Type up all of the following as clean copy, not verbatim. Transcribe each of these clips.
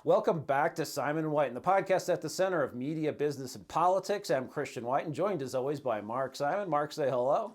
Welcome back to Simon and White, and the podcast at the center of media, business, and politics. I'm Christian White, and joined as always by Mark Simon. Mark, say hello.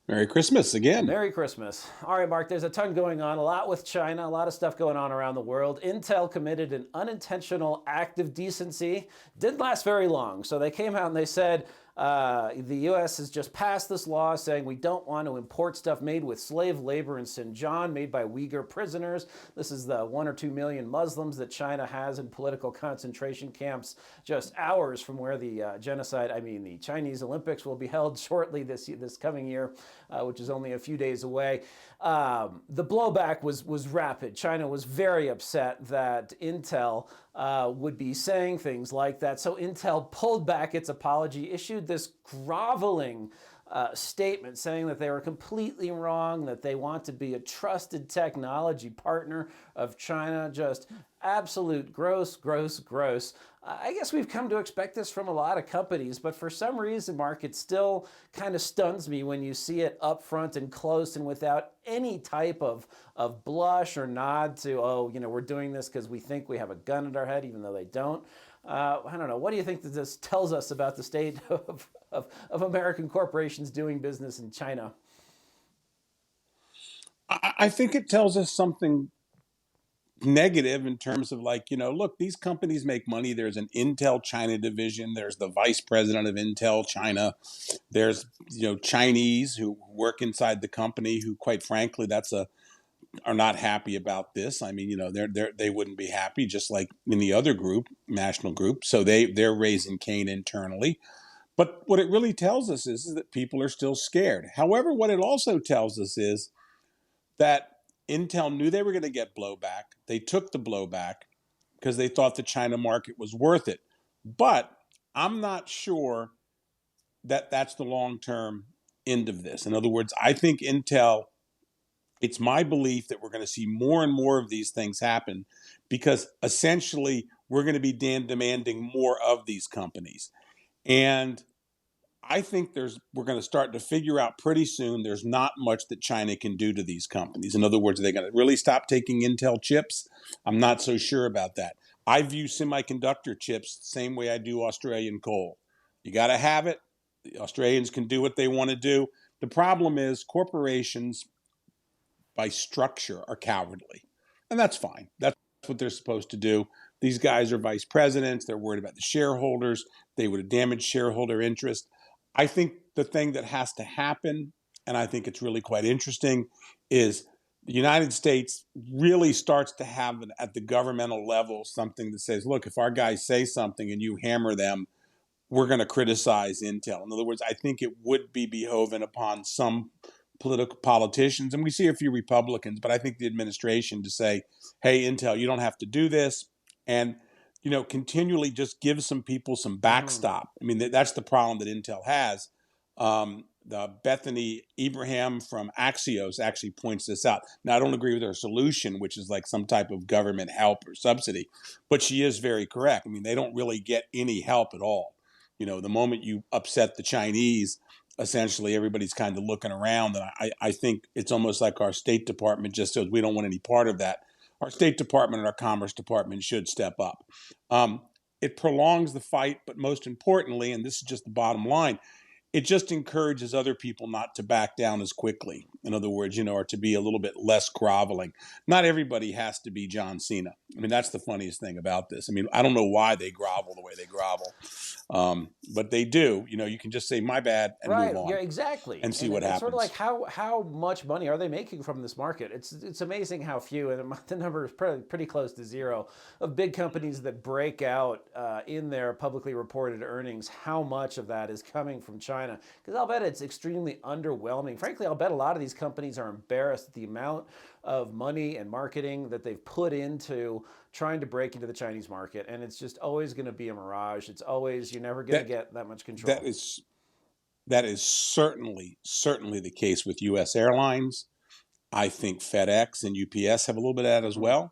Merry Christmas again. Merry Christmas. All right, Mark, there's a ton going on, a lot with China, a lot of stuff going on around the world. Intel committed an unintentional act of decency. Didn't last very long. So they came out and they said, the U.S. has just passed this law saying we don't want to import stuff made with slave labor in Xinjiang, made by Uyghur prisoners. This is the 1 or 2 million Muslims that China has in political concentration camps just hours from where the the Chinese Olympics will be held shortly this coming year, which is only a few days away. The blowback was rapid. China was very upset that Intel would be saying things like that. So Intel pulled back its apology, issued this groveling statement saying that they were completely wrong, that they want to be a trusted technology partner of China. Just absolute gross. I guess we've come to expect this from a lot of companies, but for some reason, Mark, it still kind of stuns me when you see it up front and close and without any type of blush or nod to, we're doing this because we think we have a gun at our head, even though they don't. I don't know. What do you think that this tells us about the state of American corporations doing business in China? I think it tells us something negative in terms of look, these companies make money. There's an Intel China division. There's the vice president of Intel China. There's, Chinese who work inside the company who, quite frankly, are not happy about this. I mean, they wouldn't be happy, just like in the other group, national group. So they're raising Cain internally. But what it really tells us is that people are still scared. However, what it also tells us is that Intel knew they were going to get blowback. They took the blowback because they thought the China market was worth it. But I'm not sure that that's the long-term end of this. In other words, I think Intel, it's my belief that we're going to see more and more of these things happen because essentially we're going to be demanding more of these companies. And I think we're going to start to figure out pretty soon there's not much that China can do to these companies. In other words, are they going to really stop taking Intel chips? I'm not so sure about that. I view semiconductor chips the same way I do Australian coal. You got to have it. The Australians can do what they want to do. The problem is corporations, by structure, are cowardly. And that's fine. That's what they're supposed to do. These guys are vice presidents. They're worried about the shareholders. They would have damaged shareholder interest. I think the thing that has to happen, and I think it's really quite interesting, is the United States really starts to have at the governmental level something that says, look, if our guys say something and you hammer them, we're going to criticize Intel. In other words, I think it would be behoven upon some politicians, and we see a few Republicans, but I think the administration to say, hey, Intel, you don't have to do this. And continually just give some people some backstop. I mean, that's the problem that Intel has. The Bethany Abraham from Axios actually points this out. Now, I don't agree with her solution, which is like some type of government help or subsidy, but she is very correct. I mean, they don't really get any help at all. The moment you upset the Chinese, essentially everybody's kind of looking around. And I think it's almost like our State Department just says we don't want any part of that. Our State Department and our Commerce Department should step up. It prolongs the fight, but most importantly, and this is just the bottom line, it just encourages other people not to back down as quickly. In other words, or to be a little bit less groveling. Not everybody has to be John Cena. I mean, that's the funniest thing about this. I mean, I don't know why they grovel the way they grovel, but they do. You can just say, my bad, and move on. Yeah, exactly. And see what happens. It's sort of like how much money are they making from this market? It's amazing how few, and the number is pretty close to zero, of big companies that break out in their publicly reported earnings, how much of that is coming from China. Because I'll bet it's extremely underwhelming. Frankly, I'll bet a lot of these companies are embarrassed at the amount of money and marketing that they've put into trying to break into the Chinese market. And it's just always going to be a mirage. It's always, you're never going to get that much control. That is certainly the case with U.S. airlines. I think FedEx and UPS have a little bit of that as well.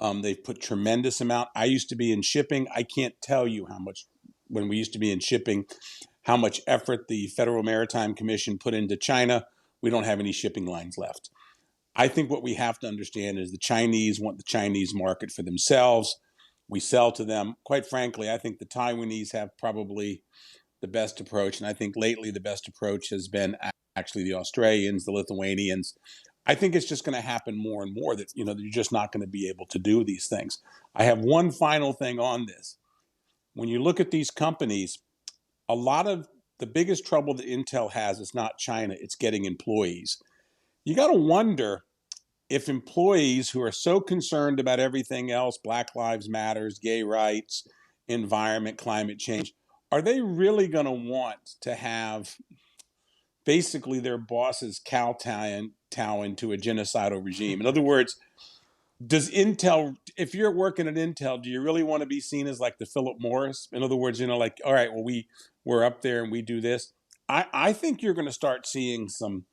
They've put tremendous amount. I used to be in shipping. I can't tell you how much, when we used to be in shipping, how much effort the Federal Maritime Commission put into China. We don't have any shipping lines left. I think what we have to understand is the Chinese want the Chinese market for themselves. We sell to them. Quite frankly, I think the Taiwanese have probably the best approach. And I think lately the best approach has been actually the Australians, the Lithuanians. I think it's just going to happen more and more that, you're just not going to be able to do these things. I have one final thing on this. When you look at these companies, a lot of the biggest trouble that Intel has is not China, it's getting employees. You got to wonder if employees who are so concerned about everything else, Black Lives Matters, gay rights, environment, climate change, are they really going to want to have basically their bosses kowtowing to a genocidal regime? In other words, does Intel, if you're working at Intel, do you really want to be seen as like the Philip Morris? In other words, like, all right, well, we're up there and we do this. I think you're going to start seeing some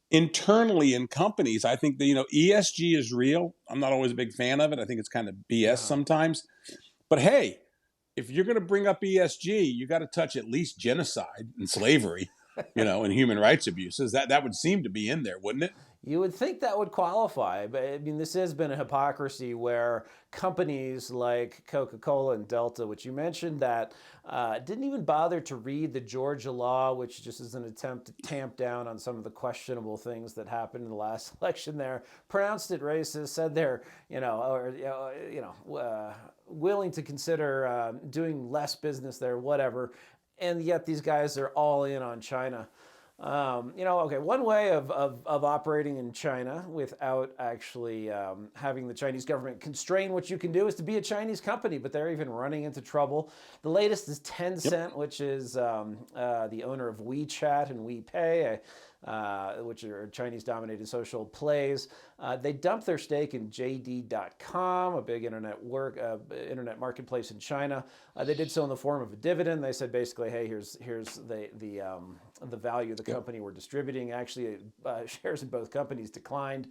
internally in companies. I think that, ESG is real. I'm not always a big fan of it. I think it's kind of BS sometimes. But hey, if you're going to bring up ESG, you got to touch at least genocide and slavery, and human rights abuses. That would seem to be in there, wouldn't it? You would think that would qualify, but I mean, this has been a hypocrisy where companies like Coca-Cola and Delta, which you mentioned, that didn't even bother to read the Georgia law, which just is an attempt to tamp down on some of the questionable things that happened in the last election there, pronounced it racist, said they're, willing to consider doing less business there, whatever. And yet these guys are all in on China. Okay, one way of operating in China without actually having the Chinese government constrain what you can do is to be a Chinese company, but they're even running into trouble. The latest is Tencent, which is the owner of WeChat and WePay, which are Chinese-dominated social plays. They dumped their stake in JD.com, a big internet marketplace in China. They did so in the form of a dividend. They said basically, hey, here's the value of the company we're distributing. Actually, shares in both companies declined.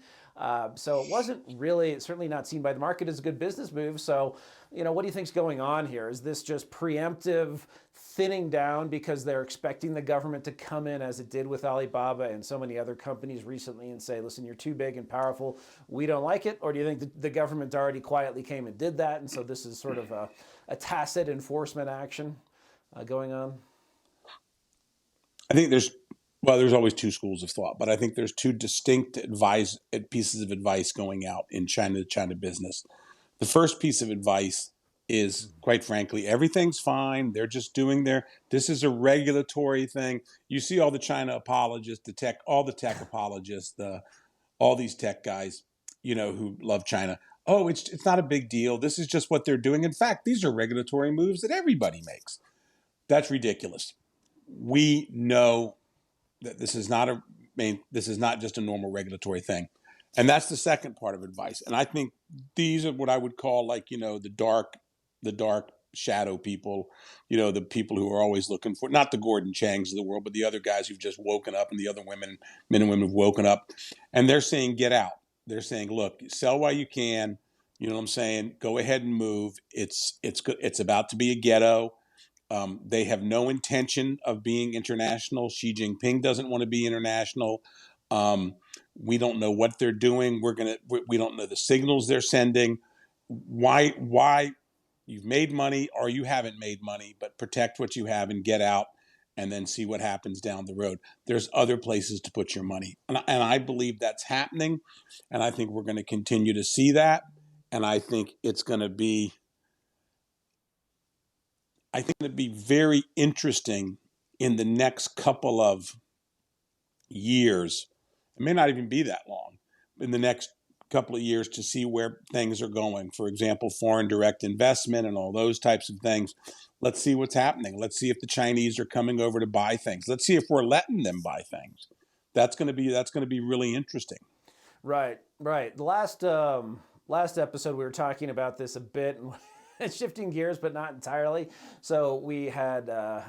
So it wasn't really, certainly not seen by the market as a good business move. So, what do you think's going on here? Is this just preemptive thinning down because they're expecting the government to come in as it did with Alibaba and so many other companies recently and say, listen, you're too big and powerful, we don't like it? Or do you think the government already quietly came and did that, and so this is sort of a tacit enforcement action going on? I think there's always two schools of thought, but I think there's two distinct pieces of advice going out in China to China business. The first piece of advice is, quite frankly, everything's fine. They're just doing this is a regulatory thing. You see all the China apologists, all the tech apologists, all these tech guys, who love China. Oh, it's not a big deal. This is just what they're doing. In fact, these are regulatory moves that everybody makes. That's ridiculous. We know that this is not just a normal regulatory thing. And that's the second part of advice. And I think these are what I would call the dark shadow people, the people who are always looking for, not the Gordon Changs of the world, but the other guys who've just woken up, and the other men and women who've woken up, and they're saying, get out. They're saying, look, sell while you can. You know what I'm saying? Go ahead and move. It's about to be a ghetto. They have no intention of being international. Xi Jinping doesn't want to be international. We don't know what they're doing. We don't know the signals they're sending. Why you've made money or you haven't made money, but protect what you have and get out, and then see what happens down the road. There's other places to put your money. And I believe that's happening. And I think we're going to continue to see that. And I think it's going to be very interesting in the next couple of years. It may not even be that long, in the next couple of years, to see where things are going. For example, foreign direct investment and all those types of things. Let's see what's happening. Let's see if the Chinese are coming over to buy things. Let's see if we're letting them buy things. That's going to be really interesting. Right. The last episode we were talking about this a bit. Shifting gears, but not entirely. So we had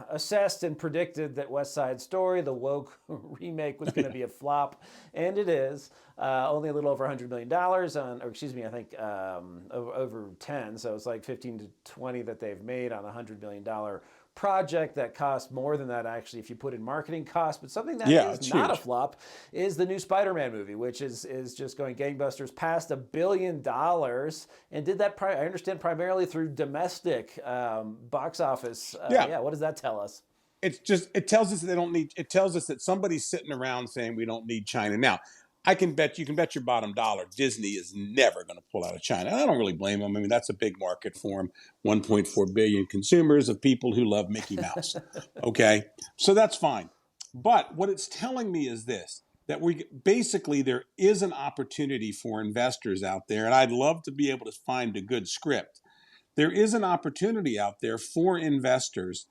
assessed and predicted that West Side Story, the woke remake, was going to be a flop, and it is. only a little over $100 million on, or excuse me, I think over 10. So it's like 15 to 20 that they've made on a $100 million project that costs more than that actually if you put in marketing costs. But something that Yeah, is it's not a huge. flop is the new Spider-Man movie, which is just going gangbusters past $1 billion, and did that I understand primarily through domestic box office. Yeah. Yeah, what does that tell us? It tells us that they don't need, it tells us that somebody's sitting around saying we don't need China. Now, you can bet your bottom dollar Disney is never going to pull out of China. And I don't really blame them. I mean, that's a big market for them. 1.4 billion consumers of people who love Mickey Mouse. Okay. So that's fine. But what it's telling me is this, that there is an opportunity for investors out there. And I'd love to be able to find a good script. There is an opportunity out there for investors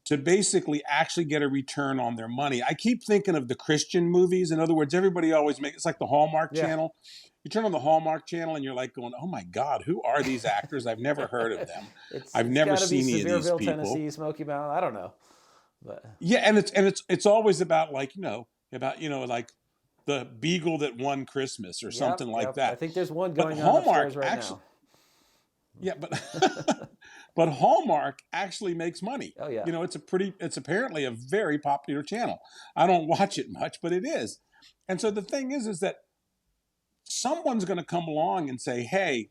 to basically actually get a return on their money. I keep thinking of the Christian movies. In other words, everybody always makes, it's like the Hallmark Yeah. Channel. You turn on the Hallmark Channel and you're like going, oh my God, who are these actors? I've never heard of them. I've It's never got to be seen any of these Sevierville, people. Tennessee, Smoky Mountain. I don't know, but Yeah, and it's always about like, like the beagle that won Christmas or something like yep. I that. think there's one But going on Hallmark upstairs right actually, now. yeah, but but Hallmark actually makes money. Oh yeah. It's apparently a very popular channel. I don't watch it much, but it is. And so the thing is that someone's going to come along and say, hey,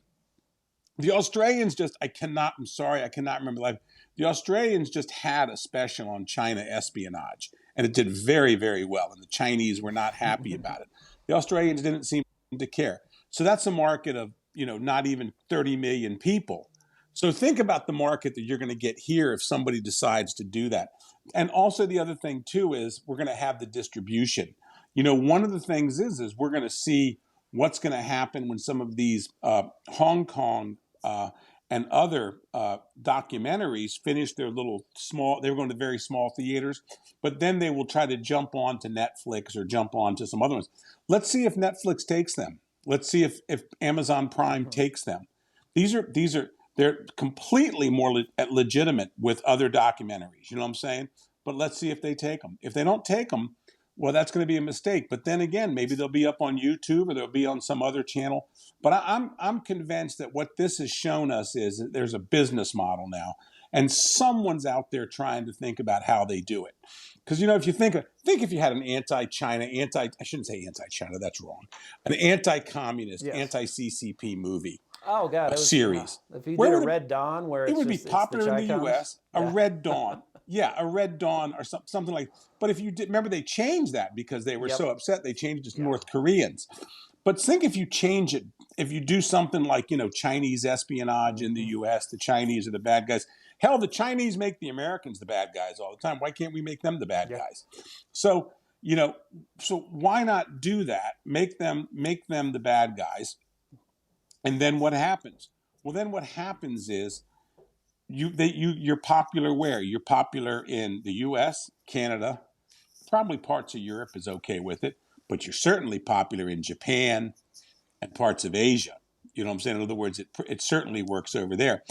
the Australians I'm sorry, I cannot remember life. The Australians just had a special on China espionage, and it did very, very well. And the Chinese were not happy about it. The Australians didn't seem to care. So that's a market of, not even 30 million people. So think about the market that you're going to get here if somebody decides to do that. And also the other thing too is we're going to have the distribution. One of the things is we're going to see what's going to happen when some of these Hong Kong and other documentaries finish their they were going to very small theaters, but then they will try to jump on to Netflix or jump on to some other ones. Let's see if Netflix takes them. Let's see if Amazon Prime takes them. They're completely more legitimate with other documentaries. You know what I'm saying? But let's see if they take them. If they don't take them, well, that's going to be a mistake. But then again, maybe they'll be up on YouTube or they'll be on some other channel. But I'm convinced that what this has shown us is that there's a business model now, and someone's out there trying to think about how they do it. Because if you think if you had an anti-China, I shouldn't say anti-China, that's wrong, an anti-communist, Yes. anti-CCP movie. Oh God, A series. if you Where did a would Red Dawn, where it it's would be just popular in it's the Chi-Coms. U.S. A Yeah. Red Dawn, yeah, a Red Dawn or something like. But if you did, remember they changed that because they were Yep. so upset. They changed it to Yeah. North Koreans. But think if you change it, if you do something like Chinese espionage in the U.S., the Chinese are the bad guys. Hell, the Chinese make the Americans the bad guys all the time. Why can't we make them the bad Yeah. guys? So so why not do that? Make them the bad guys. And then what happens? Well, then what happens is you're popular where? You're popular in the U.S., Canada, probably parts of Europe is okay with it, but you're certainly popular in Japan and parts of Asia. You know what I'm saying? In other words, it certainly works over there.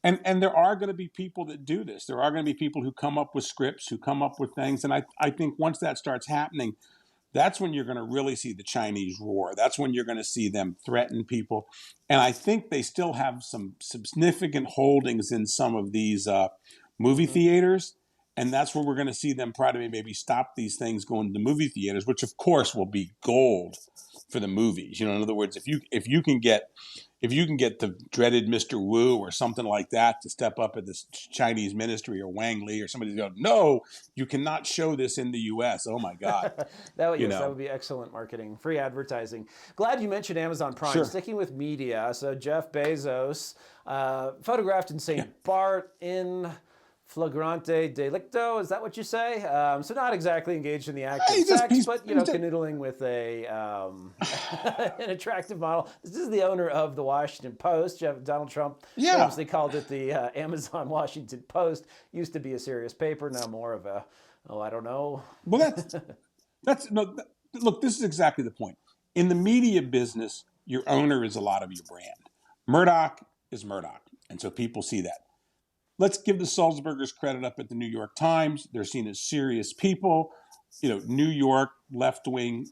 And there are going to be people that do this. There are going to be people who come up with scripts, who come up with things. And I think once that starts happening, that's when you're going to really see the Chinese roar. That's when you're going to see them threaten people. And I think they still have some significant holdings in some of these movie theaters. And that's where we're going to see them try to maybe stop these things going to the movie theaters, which of course will be gold for the movies. In other words, if you can get the dreaded Mr. Wu or something like that to step up at this Chinese ministry or Wang Li or somebody to go, no, you cannot show this in the U.S. Oh my God. That would be excellent marketing, free advertising. Glad you mentioned Amazon Prime. Sure. Sticking with media, so Jeff Bezos, photographed in St. Bart in flagrante delicto. Is that what you say? So not exactly engaged in the act of sex, but canoodling with an attractive model. This is the owner of the Washington Post. Donald Trump famously called it the Amazon Washington Post. Used to be a serious paper, now more of a, I don't know. Well, look, this is exactly the point. In the media business, your owner is a lot of your brand. Murdoch is Murdoch, and so people see that. Let's give the Sulzbergers credit up at the New York Times. They're seen as serious people. New York left wingers,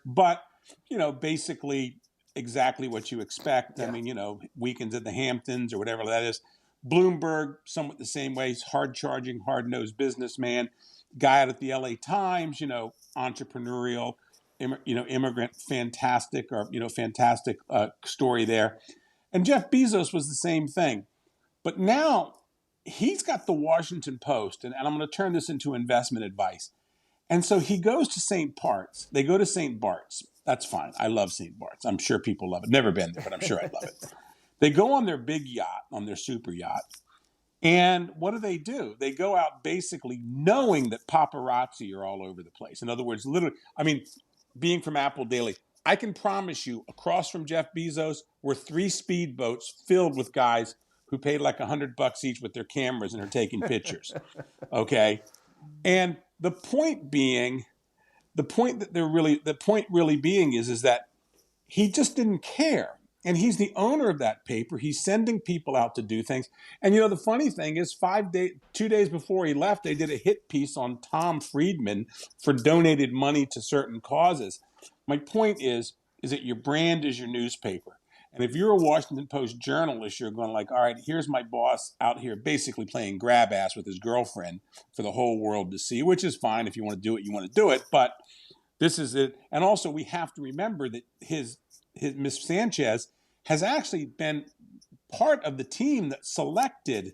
but basically exactly what you expect. Yeah. I mean, weekends at the Hamptons or whatever that is. Bloomberg, somewhat the same way. He's hard-charging, hard-nosed businessman. Guy out at the LA Times, entrepreneurial, immigrant, fantastic, fantastic story there. And Jeff Bezos was the same thing. But now he's got the Washington Post, and I'm going to turn this into investment advice. And so he goes to St. Bart's. They go to St. Bart's. That's fine. I love St. Bart's. I'm sure people love it. Never been there, but I'm sure I love it. They go on their big yacht, on their super yacht. And what do? They go out basically knowing that paparazzi are all over the place. In other words, literally, being from Apple Daily, I can promise you across from Jeff Bezos were 3 speedboats filled with guys who paid like $100 each with their cameras and are taking pictures. Okay. And the point really being is that he just didn't care. And he's the owner of that paper. He's sending people out to do things. And the funny thing is 2 days before he left, they did a hit piece on Tom Friedman for donated money to certain causes. My point is that your brand is your newspaper. And if you're a Washington Post journalist, you're going like, all right, here's my boss out here basically playing grab ass with his girlfriend for the whole world to see, which is fine. If you want to do it, you want to do it. But this is it. And also we have to remember that his Miss Sanchez has actually been part of the team that selected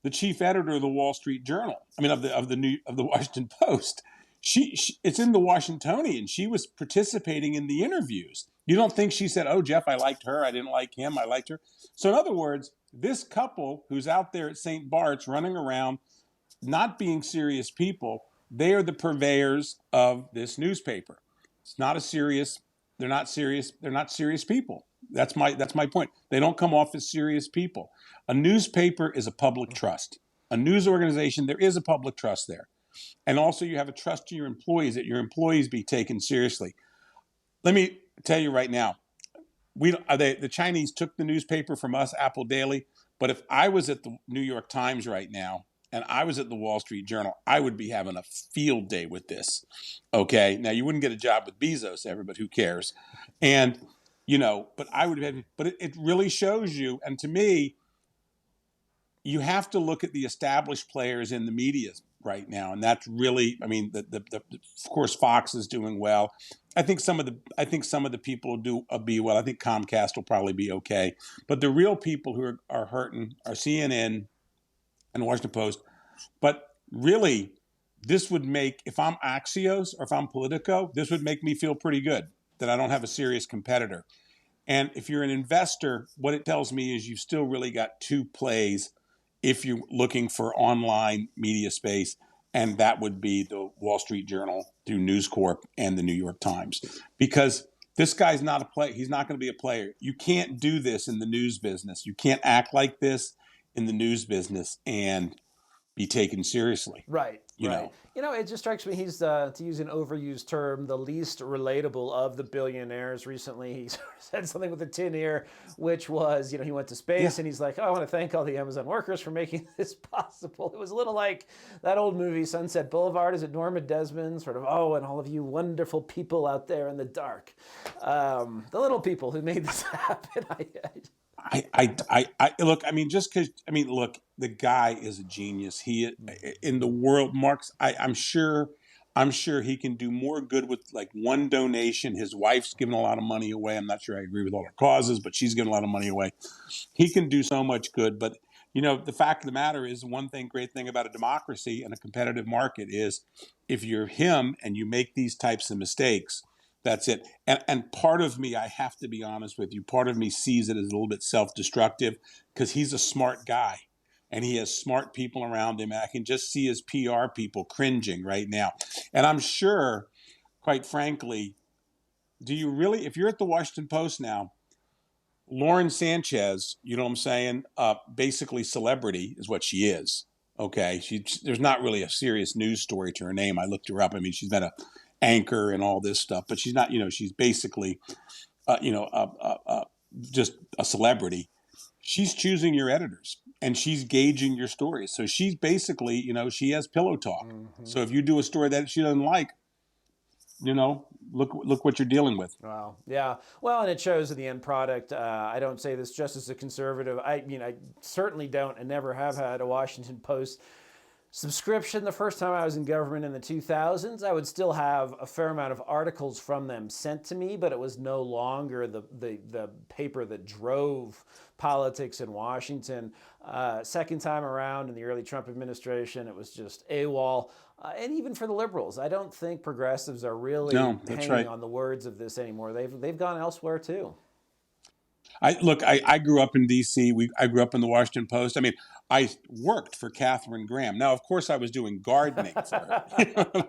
the chief editor of the Wall Street Journal. I mean, of the Washington Post. It's in the Washingtonian. She was participating in the interviews. You don't think she said, "Oh, Jeff, I liked her. I didn't like him. I liked her." So in other words, this couple who's out there at St. Bart's running around, not being serious people, they are the purveyors of this newspaper. It's not a serious. They're not serious. They're not serious people. That's my point. They don't come off as serious people. A newspaper is a public trust. A news organization, there is a public trust there. And also you have a trust to your employees, that your employees be taken seriously. Let me tell you right now, the Chinese took the newspaper from us, Apple Daily, but if I was at the New York Times right now and I was at the Wall Street Journal, I would be having a field day with this. Okay. Now you wouldn't get a job with Bezos ever, but who cares? And, but I would have, but it really shows you. And to me, you have to look at the established players in the media right now. And that's really, of course, Fox is doing well. I think some of the people will be well. I think Comcast will probably be okay. But the real people who are hurting are CNN and Washington Post. But really, this would make, if I'm Axios or if I'm Politico, this would make me feel pretty good that I don't have a serious competitor. And if you're an investor, what it tells me is you've still really got 2 plays if you're looking for online media space, and that would be the Wall Street Journal through News Corp and the New York Times. Because this guy's not a player. He's not going to be a player. You can't do this in the news business. You can't act like this in the news business and be taken seriously. Right. Right. It just strikes me he's, to use an overused term, the least relatable of the billionaires. Recently, he said something with a tin ear, which was, he went to space and he's like, "Oh, I want to thank all the Amazon workers for making this possible." It was a little like that old movie, Sunset Boulevard. Is it Norma Desmond? Sort of, "Oh, and all of you wonderful people out there in the dark." The little people who made this happen. Look, look, the guy is a genius. He, in the world, Mark's, I'm sure he can do more good with like one donation. His wife's given a lot of money away. I'm not sure I agree with all her causes, but she's given a lot of money away. He can do so much good. But, the fact of the matter is, great thing about a democracy and a competitive market is if you're him and you make these types of mistakes, that's it. And part of me, I have to be honest with you, part of me sees it as a little bit self-destructive because he's a smart guy and he has smart people around him. And I can just see his PR people cringing right now. And I'm sure, quite frankly, if you're at the Washington Post now, Lauren Sanchez, you know what I'm saying? Basically celebrity is what she is. Okay. There's not really a serious news story to her name. I looked her up. She's been a anchor and all this stuff, but she's not, she's basically, just a celebrity. She's choosing your editors. and she's gauging your stories. So she's basically, she has pillow talk. Mm-hmm. So if you do a story that she doesn't like, look what you're dealing with. Wow. Yeah. Well, and it shows in the end product. I don't say this just as a conservative. I mean, I certainly don't and never have had a Washington Post subscription. The first time I was in government in the 2000s, I would still have a fair amount of articles from them sent to me, but it was no longer the paper that drove politics in Washington. Second time around in the early Trump administration, it was just AWOL. And even for the liberals, I don't think progressives are really hanging right. on the words of this anymore. They've gone elsewhere too. I grew up in D.C. I grew up in the Washington Post. I mean, I worked for Katharine Graham. Now, of course, I was doing gardening for her.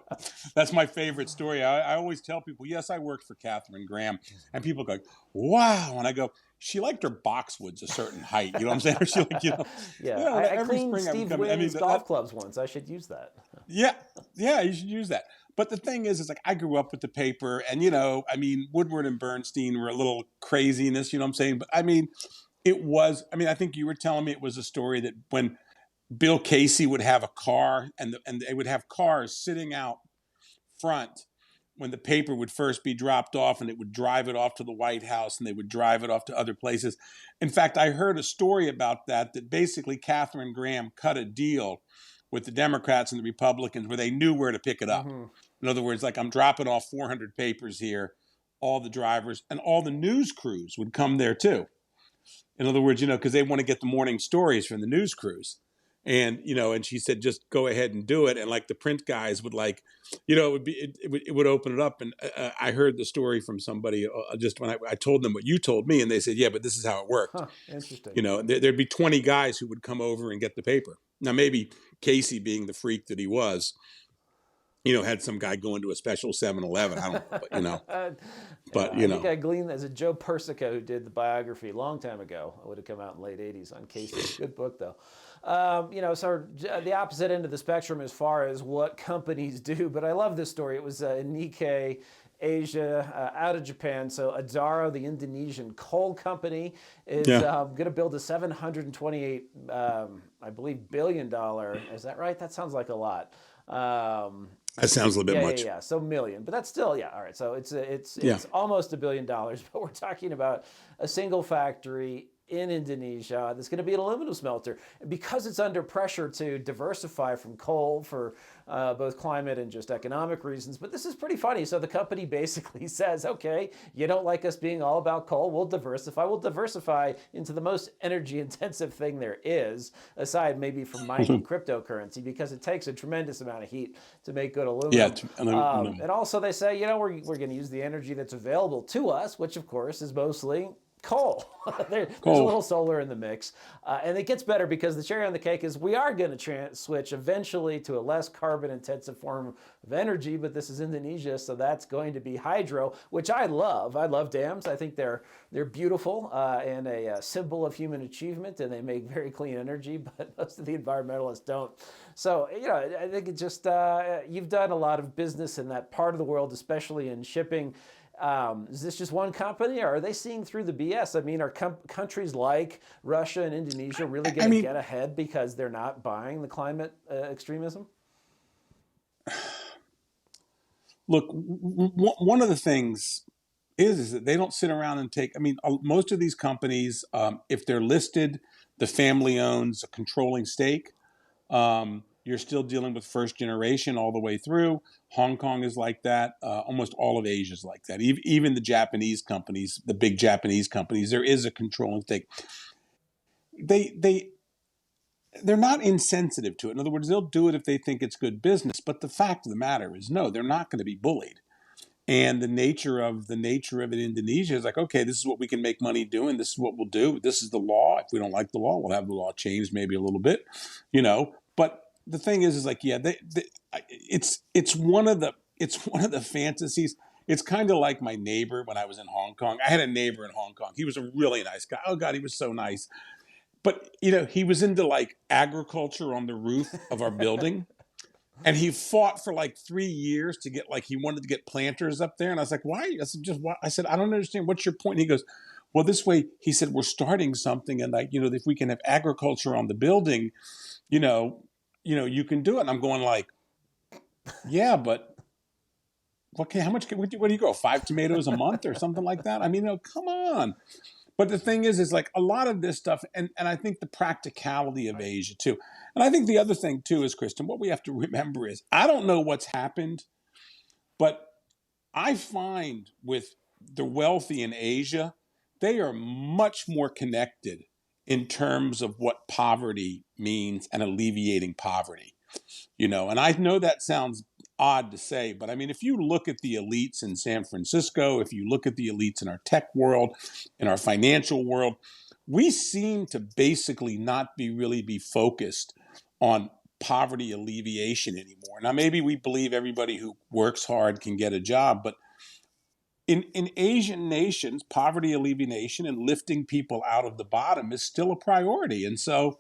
That's my favorite story. I always tell people, yes, I worked for Katharine Graham. And people go, wow. And I go, she liked her boxwoods a certain height. You know what I'm saying? She I cleaned Steve Wynn's golf clubs once. I should use that. Yeah, you should use that. But the thing is, it's like I grew up with the paper, and Woodward and Bernstein were a little craziness, you know what I'm saying? But I think you were telling me it was a story that when Bill Casey would have a car, and they would have cars sitting out front when the paper would first be dropped off, and it would drive it off to the White House, and they would drive it off to other places. In fact, I heard a story about that basically Katharine Graham cut a deal with the Democrats and the Republicans where they knew where to pick it up. Mm-hmm. In other words, like, I'm dropping off 400 papers here, all the drivers and all the news crews would come there too. In other words, because they want to get the morning stories from the news crews. And, and she said, just go ahead and do it. And like the print guys would it would open it up. And I heard the story from somebody just when I told them what you told me, and they said, yeah, but this is how it worked. Huh, interesting. There'd be 20 guys who would come over and get the paper. Now, maybe Casey, being the freak that he was, had some guy go into a special 7-Eleven. I don't know, but, I think I gleaned as a Joe Persico who did the biography a long time ago. It would have come out in the late 80s on Casey. Good book, though. So the opposite end of the spectrum as far as what companies do. But I love this story. It was Nikkei Asia out of Japan. So Adaro, the Indonesian coal company, is going to build a $728, I believe, billion. Is that right? That sounds like a lot. That sounds a little bit much. Yeah. So million, but that's still, all right. So it's almost $1 billion, but we're talking about a single factory in Indonesia that's going to be an aluminum smelter. Because it's under pressure to diversify from coal for both climate and just economic reasons. But this is pretty funny. So the company basically says, okay, you don't like us being all about coal, we'll diversify. We'll diversify into the most energy intensive thing there is, aside maybe from mining cryptocurrency, because it takes a tremendous amount of heat to make good aluminum. And also they say, we're going to use the energy that's available to us, which of course is mostly coal. There's a little solar in the mix. And it gets better because the cherry on the cake is we are going to switch eventually to a less carbon intensive form of energy, but this is Indonesia, so that's going to be hydro, which I love. I love dams. I think they're beautiful and a symbol of human achievement, and they make very clean energy, but most of the environmentalists don't. So, I think it just, you've done a lot of business in that part of the world, especially in shipping. Is this just one company, or are they seeing through the BS? I mean, are countries like Russia and Indonesia really going to get ahead because they're not buying the climate extremism? Look, one of the things is that they don't sit around and take. Most of these companies, if they're listed, the family owns a controlling stake. You're still dealing with first generation all the way through. Hong Kong is like that. Almost all of Asia is like that. Even the Japanese companies, the big Japanese companies, there is a controlling stake. They're not insensitive to it. In other words, they'll do it if they think it's good business. But the fact of the matter is, no, they're not going to be bullied. And the nature of it in Indonesia is like, okay, this is what we can make money doing. This is what we'll do. This is the law. If we don't like the law, we'll have the law changed maybe a little bit, But the thing is like, it's one of the fantasies. It's kind of like my neighbor when I was in Hong Kong. I had a neighbor in Hong Kong. He was a really nice guy. Oh God, he was so nice. But he was into like agriculture on the roof of our building. And he fought for like 3 years to get he wanted to get planters up there. And I was like, why? I said, I said, I don't understand. What's your point? And he goes, well, this way, he said, we're starting something, and like, if we can have agriculture on the building, you know, you can do it. And I'm going like, yeah, but how much? What do you grow? 5 tomatoes a month or something like that? I mean, come on. But the thing is like a lot of this stuff, and I think the practicality of Asia too. And I think the other thing too is, Kristen, what we have to remember is, I don't know what's happened, but I find with the wealthy in Asia, they are much more connected in terms of what poverty means and alleviating poverty. And I know that sounds odd to say, but I mean, if you look at the elites in San Francisco, if you look at the elites in our tech world, in our financial world, we seem to basically not really be focused on poverty alleviation anymore. Now, maybe we believe everybody who works hard can get a job, but in Asian nations, poverty alleviation and lifting people out of the bottom is still a priority. And so,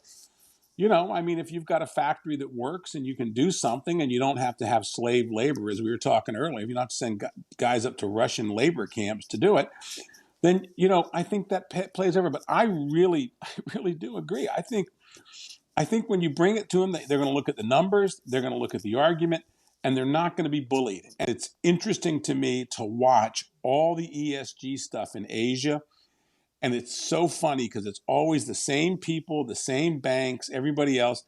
I mean, if you've got a factory that works and you can do something and you don't have to have slave labor, as we were talking earlier, if you don't have to send guys up to Russian labor camps to do it, then, I think that plays over. But I really do agree. I think when you bring it to them, they're going to look at the numbers, they're going to look at the argument, and they're not going to be bullied. And it's interesting to me to watch all the ESG stuff in Asia. And it's so funny because it's always the same people, the same banks, everybody else,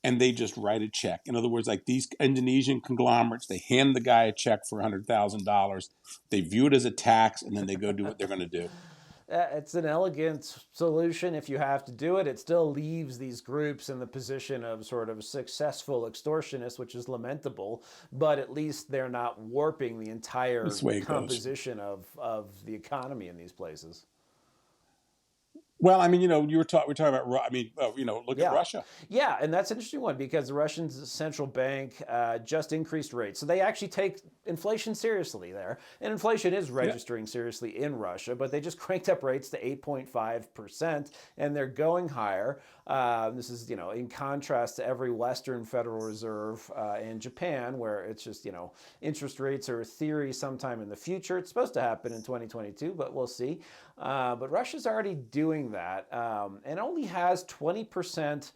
and they just write a check. In other words, like these Indonesian conglomerates, they hand the guy a check for $100,000. They view it as a tax, and then they go do what they're going to do. It's an elegant solution if you have to do it. It still leaves these groups in the position of sort of successful extortionists, which is lamentable, but at least they're not warping the entire composition of the economy in these places. Well, I mean, we're talking about, I mean, look at Russia. Yeah, and that's an interesting one because the Russian central bank just increased rates. So they actually take inflation seriously there. And inflation is registering seriously in Russia, but they just cranked up rates to 8.5%, and they're going higher. This is, in contrast to every Western Federal Reserve in Japan, where it's just, interest rates are a theory sometime in the future. It's supposed to happen in 2022, but we'll see. But Russia's already doing that and only has 20%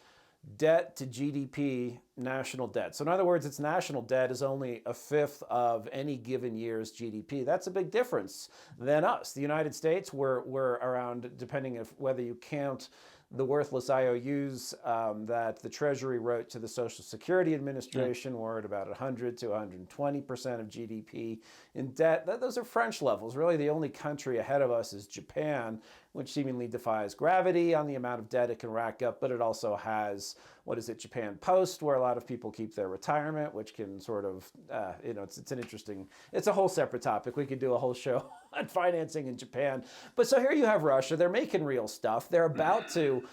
debt to GDP national debt. So in other words, its national debt is only a fifth of any given year's GDP. That's a big difference than us. The United States, we're around, depending on whether you count the worthless IOUs that the Treasury wrote to the Social Security Administration, were at about 100 to 120% of GDP in debt. Those are French levels. Really, the only country ahead of us is Japan, which seemingly defies gravity on the amount of debt it can rack up, but it also has, Japan Post, where a lot of people keep their retirement, which can sort of, it's a whole separate topic. We could do a whole show on financing in Japan. But so here you have Russia. They're making real stuff. They're about to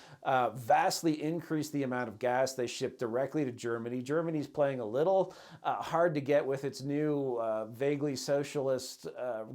vastly increase the amount of gas they ship directly to Germany. Germany's playing a little hard to get with its new vaguely socialist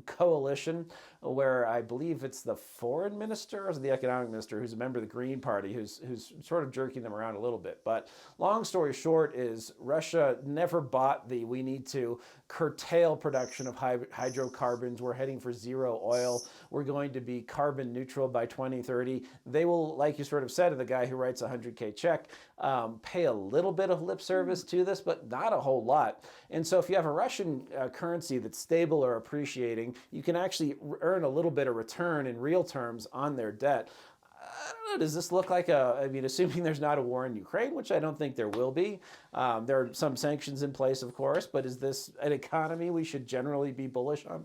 coalition, where I believe it's the foreign minister or the economic minister who's a member of the Green Party who's sort of jerking them around a little bit. But long story short is Russia never bought the we need to curtail production of hydrocarbons. We're heading for zero oil. We're going to be carbon neutral by 2030. They will, like you sort of said, to the guy who writes a $100K check, pay a little bit of lip service to this, but not a whole lot. And so if you have a Russian currency that's stable or appreciating, you can actually earn a little bit of return in real terms on their debt. I don't know, does this look like assuming there's not a war in Ukraine, which I don't think there will be. There are some sanctions in place, of course, but is this an economy we should generally be bullish on?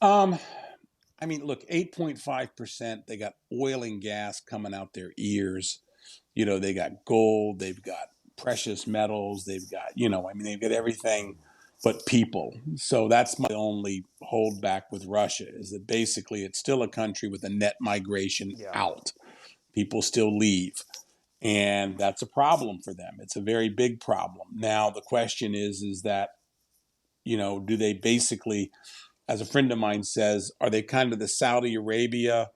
I mean, look, 8.5%, they got oil and gas coming out their ears. They got gold, they've got precious metals, they've got, they've got everything but people. So that's my only holdback with Russia, is that basically it's still a country with a net migration out. People still leave. And that's a problem for them. It's a very big problem. Now, the question is that, do they basically, as a friend of mine says, are they kind of the Saudi Arabia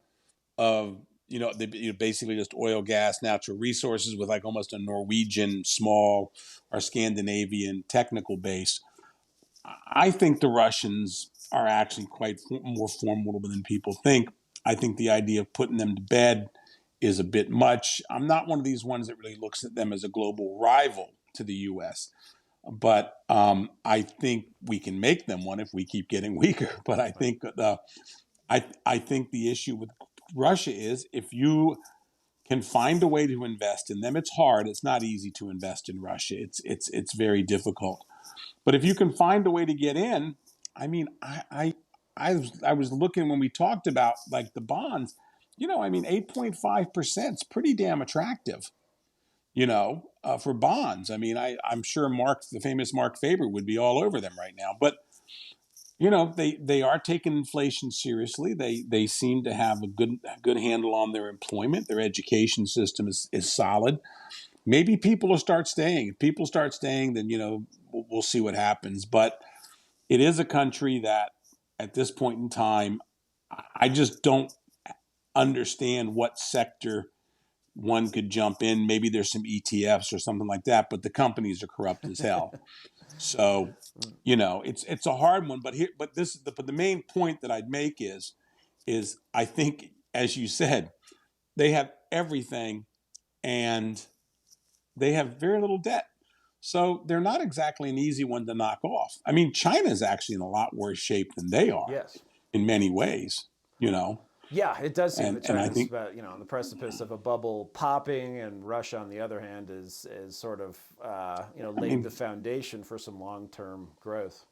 of, they basically just oil, gas, natural resources with like almost a Norwegian small or Scandinavian technical base? I think the Russians are actually quite more formidable than people think. I think the idea of putting them to bed is a bit much. I'm not one of these ones that really looks at them as a global rival to the U.S., but I think we can make them one if we keep getting weaker. But I think the issue with Russia is if you can find a way to invest in them, it's hard. It's not easy to invest in Russia. It's very difficult. But if you can find a way to get in, I mean, I was looking when we talked about like the bonds, 8.5% is pretty damn attractive, for bonds. I mean, I'm sure the famous Mark Faber would be all over them right now. But, they are taking inflation seriously. They seem to have a good handle on their employment. Their education system is solid. Maybe people will start staying. If people start staying, then, we'll see what happens. But it is a country that at this point in time, I just don't understand what sector one could jump in. Maybe there's some ETFs or something like that, but the companies are corrupt as hell. So, it's a hard one. But the main point that I'd make is I think, as you said, they have everything and they have very little debt. So they're not exactly an easy one to knock off. I mean, China is actually in a lot worse shape than they are. Yes. In many ways, Yeah, it does seem that And I China's think, on the precipice of a bubble popping, and Russia, on the other hand, is sort of laid the foundation for some long-term growth.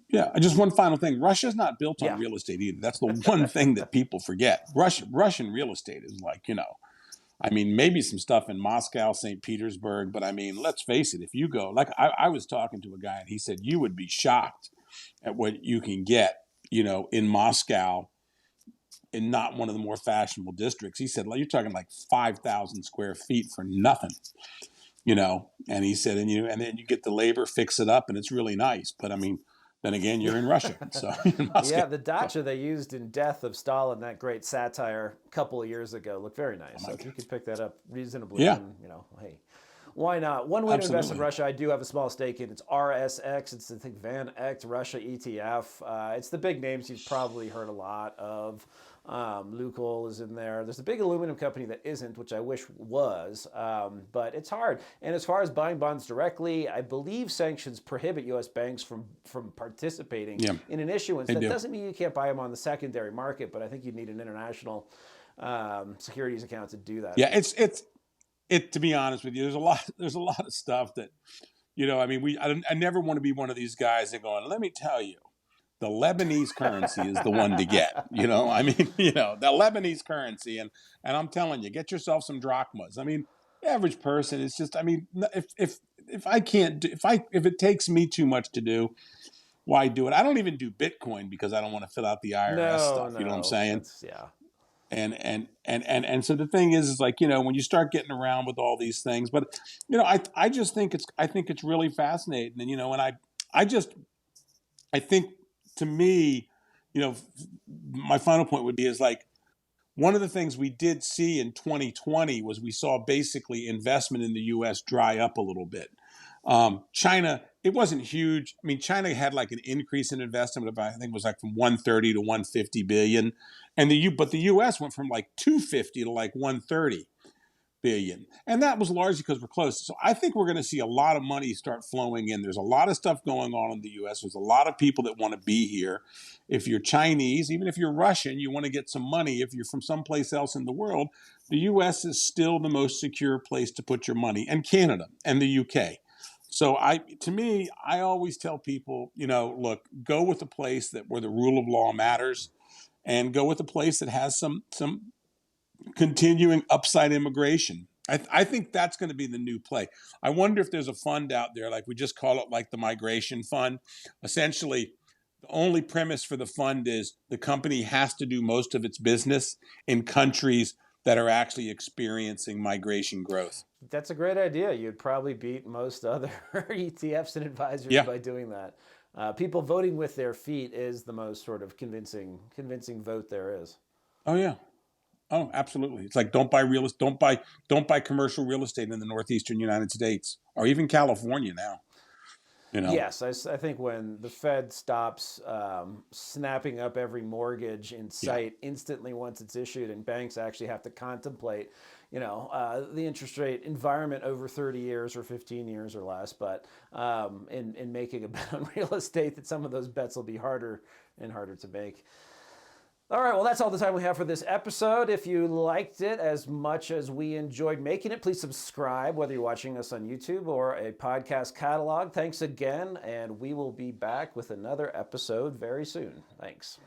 yeah, just one final thing. Russia's not built on Yeah. real estate either. That's the one thing that people forget. Russian real estate is like, maybe some stuff in Moscow, St. Petersburg, but I mean, let's face it, if you go, like I was talking to a guy and he said, you would be shocked at what you can get, in Moscow, in not one of the more fashionable districts. He said, you're talking like 5,000 square feet for nothing, and he said, and then you get the labor, fix it up, and it's really nice. But I mean, then again, you're in Russia, so you're in Moscow. Yeah, the dacha they used in Death of Stalin, that great satire a couple of years ago, looked very nice. So if you could pick that up reasonably, Yeah. then, hey, why not? One way to invest in Absolutely. Russia, I do have a small stake in. It's RSX. It's, I think, Van Echt Russia ETF. It's the big names you've probably heard a lot of. Lukoil is in there. There's a big aluminum company that isn't, which I wish was, but it's hard. And as far as buying bonds directly, I believe sanctions prohibit U.S. banks from participating in an issuance. That doesn't mean you can't buy them on the secondary market, but I think you'd need an international securities account to do that. Yeah, to be honest with you, there's a lot of stuff that, I never want to be one of these guys that going, let me tell you, the Lebanese currency is the one to get, the Lebanese currency. And I'm telling you, get yourself some drachmas. I mean, the average person is just, if I can't do, if it takes me too much to do, why do it? I don't even do Bitcoin because I don't want to fill out the IRS stuff. You know what I'm saying? Yeah. And so the thing is like, when you start getting around with all these things, but, I just think it's really fascinating. And, and I think to me, my final point would be is like, one of the things we did see in 2020 was we saw basically investment in the U.S. dry up a little bit. China, it wasn't huge. I mean, China had like an increase in investment of, I think it was like from 130 to 150 billion. But the U.S. went from like 250 to like 130 billion. And that was largely because we're close. So I think we're going to see a lot of money start flowing in. There's a lot of stuff going on in the U.S. There's a lot of people that want to be here. If you're Chinese, even if you're Russian, you want to get some money. If you're from someplace else in the world, the U.S. is still the most secure place to put your money, and Canada and the U.K. So to me, I always tell people, look, go with a place where the rule of law matters, and go with a place that has some continuing upside immigration. I think that's going to be the new play. I wonder if there's a fund out there, like we just call it like the migration fund. Essentially, the only premise for the fund is the company has to do most of its business in countries that are actually experiencing migration growth. That's a great idea. You'd probably beat most other ETFs and advisors by doing that. People voting with their feet is the most sort of convincing vote there is. Oh yeah. Oh, absolutely. It's like don't buy commercial real estate in the northeastern United States or even California now. You know? Yes, I think when the Fed stops snapping up every mortgage in sight instantly once it's issued, and banks actually have to contemplate, the interest rate environment over 30 years or 15 years or less, but in making a bet on real estate, that some of those bets will be harder and harder to make. All right, well, that's all the time we have for this episode. If you liked it as much as we enjoyed making it, please subscribe, whether you're watching us on YouTube or a podcast catalog. Thanks again, and we will be back with another episode very soon. Thanks.